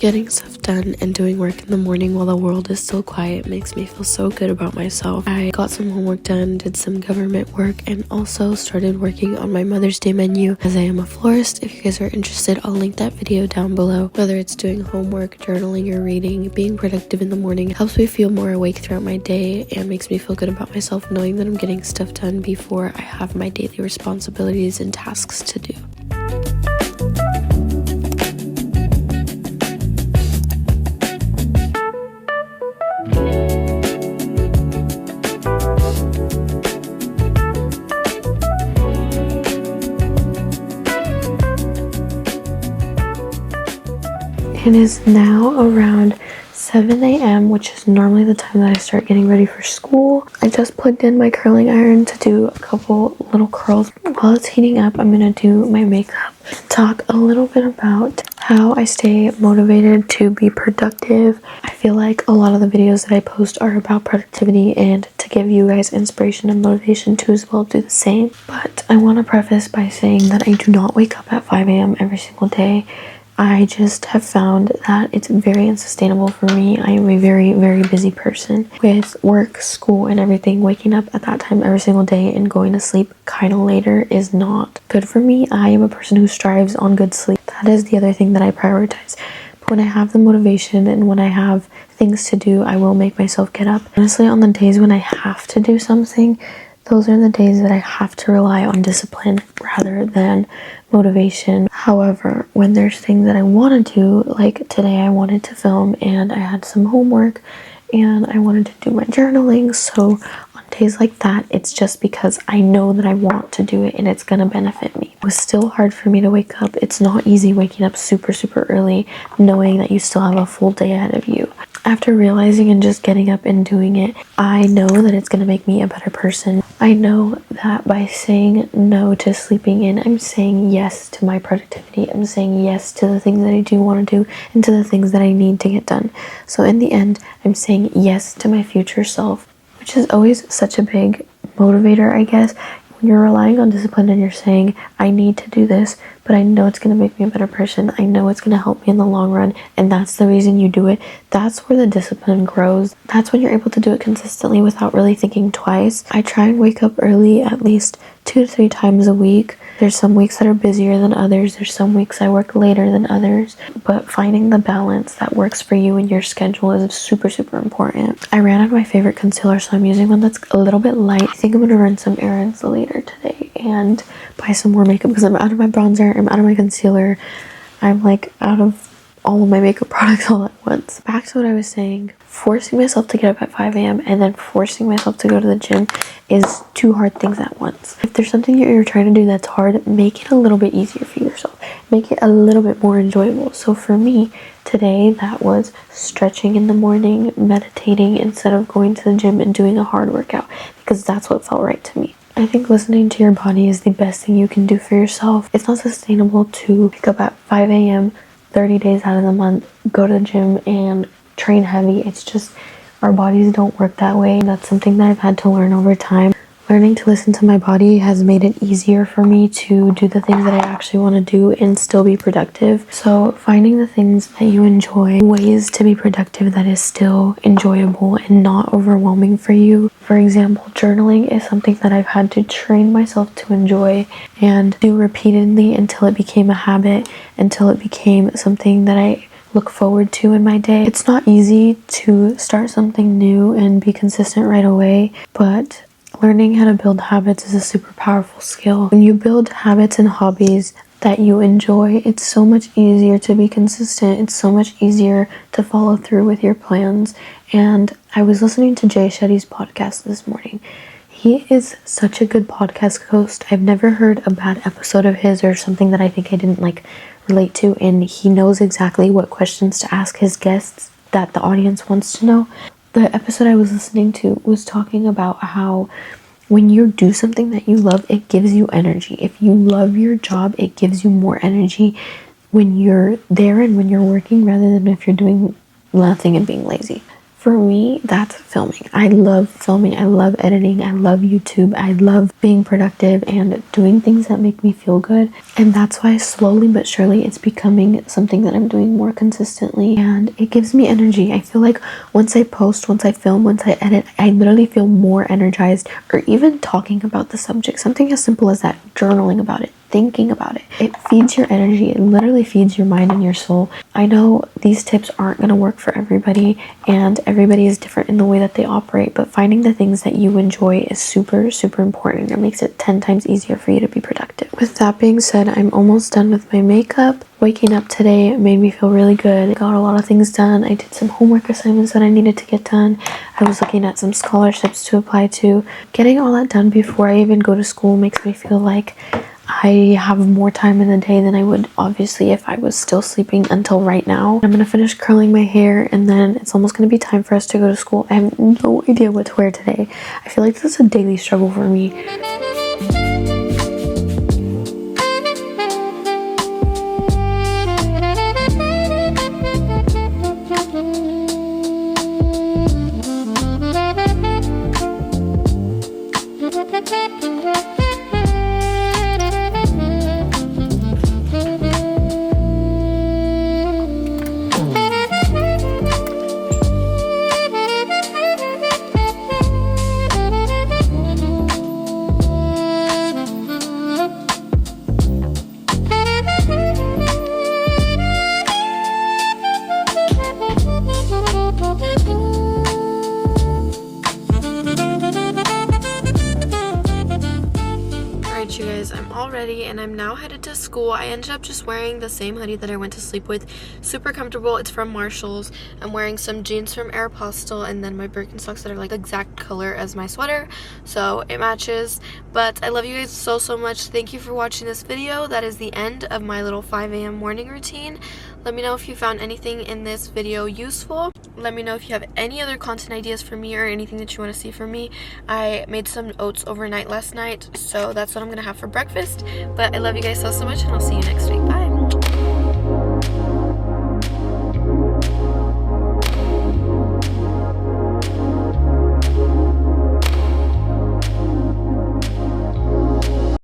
Getting stuff done and doing work in the morning while the world is still quiet makes me feel so good about myself. I got some homework done, did some government work, and also started working on my Mother's Day menu as I am a florist. If you guys are interested, I'll link that video down below. Whether it's doing homework, journaling, or reading, being productive in the morning helps me feel more awake throughout my day and makes me feel good about myself knowing that I'm getting stuff done before I have my daily responsibilities and tasks to do. It is now around 7 a.m., which is normally the time that I start getting ready for school. I just plugged in my curling iron to do a couple little curls. While it's heating up, I'm going to do my makeup, talk a little bit about how I stay motivated to be productive. I feel like a lot of the videos that I post are about productivity, and to give you guys inspiration and motivation to as well do the same. But I want to preface by saying that I do not wake up at 5 a.m. every single day. I just have found that it's very unsustainable for me. I am a very, very busy person with work, school, and everything. Waking up at that time every single day and going to sleep kind of later is not good for me. I am a person who strives on good sleep. That is the other thing that I prioritize. But when I have the motivation and when I have things to do, I will make myself get up. Honestly, on the days when I have to do something, those are the days that I have to rely on discipline rather than motivation. However, when there's things that I want to do, like today I wanted to film and I had some homework and I wanted to do my journaling, so on days like that, it's just because I know that I want to do it and it's gonna benefit me. It was still hard for me to wake up. It's not easy waking up super early knowing that you still have a full day ahead of you. After realizing and just getting up and doing it, I know that it's going to make me a better person. I know that by saying no to sleeping in, I'm saying yes to my productivity. I'm saying yes to the things that I do want to do and to the things that I need to get done. So in the end, I'm saying yes to my future self, which is always such a big motivator, I guess. When you're relying on discipline and you're saying, I need to do this, but I know it's going to make me a better person. I know it's going to help me in the long run, and that's the reason you do it. That's where the discipline grows. That's when you're able to do it consistently without really thinking twice. I try and wake up early at least 2 to 3 times a week. There's some weeks that are busier than others. There's some weeks I work later than others. But finding the balance that works for you and your schedule is super important. I ran out of my favorite concealer, so I'm using one that's a little bit light. I think I'm going to run some errands later today and buy some more makeup because I'm out of my bronzer, I'm out of my concealer. I'm like out of all of my makeup products all at once. Back to what I was saying, forcing myself to get up at 5 a.m. and then forcing myself to go to the gym is 2 hard things at once. If there's something you're trying to do that's hard, make it a little bit easier for yourself. Make it a little bit more enjoyable. So for me, today that was stretching in the morning, meditating instead of going to the gym and doing a hard workout, because that's what felt right to me. I think listening to your body is the best thing you can do for yourself. It's not sustainable to wake up at 5 a.m. 30 days out of the month, go to the gym and train heavy. It's just, our bodies don't work that way. That's something that I've had to learn over time. Learning to listen to my body has made it easier for me to do the things that I actually want to do and still be productive. So finding the things that you enjoy, ways to be productive that is still enjoyable and not overwhelming for you. For example, journaling is something that I've had to train myself to enjoy and do repeatedly until it became a habit, until it became something that I look forward to in my day. It's not easy to start something new and be consistent right away, but learning how to build habits is a super powerful skill. When you build habits and hobbies that you enjoy, it's so much easier to be consistent. It's so much easier to follow through with your plans. And I was listening to Jay Shetty's podcast this morning. He is such a good podcast host. I've never heard a bad episode of his or something that I think I didn't relate to, and he knows exactly what questions to ask his guests that the audience wants to know. The episode I was listening to was talking about how when you do something that you love, it gives you energy. If you love your job, it gives you more energy when you're there and when you're working, rather than if you're doing nothing and being lazy. For me, that's filming. I love filming. I love editing. I love YouTube. I love being productive and doing things that make me feel good. And that's why slowly but surely it's becoming something that I'm doing more consistently, and it gives me energy. I feel like once I post, once I film, once I edit, I literally feel more energized. Or even talking about the subject, something as simple as that, journaling about it, thinking about it. It feeds your energy. It literally feeds your mind and your soul. I know these tips aren't going to work for everybody, and everybody is different in the way that they operate, but finding the things that you enjoy is super, super important. It makes it 10 times easier for you to be productive. With that being said, I'm almost done with my makeup. Waking up today made me feel really good. I got a lot of things done. I did some homework assignments that I needed to get done. I was looking at some scholarships to apply to. Getting all that done before I even go to school makes me feel like I have more time in the day than I would obviously if I was still sleeping until right now. I'm gonna finish curling my hair, and then it's almost gonna be time for us to go to school. I have no idea what to wear today. I feel like this is a daily struggle for me. You guys, I'm all ready and I'm now headed to school. I ended up just wearing the same hoodie that I went to sleep with. Super comfortable. It's from Marshall's. I'm wearing some jeans from Aeropostale and then my Birkenstocks that are like the exact color as my sweater, so it matches. But I love you guys so much. Thank you for watching this video. That is the end of my little 5 a.m. morning routine. Let me know if you found anything in this video useful. Let me know if you have any other content ideas for me or anything that you want to see from me. I made some oats overnight last night, so that's what I'm gonna have for breakfast. But I love you guys so much, and I'll see you next week. Bye.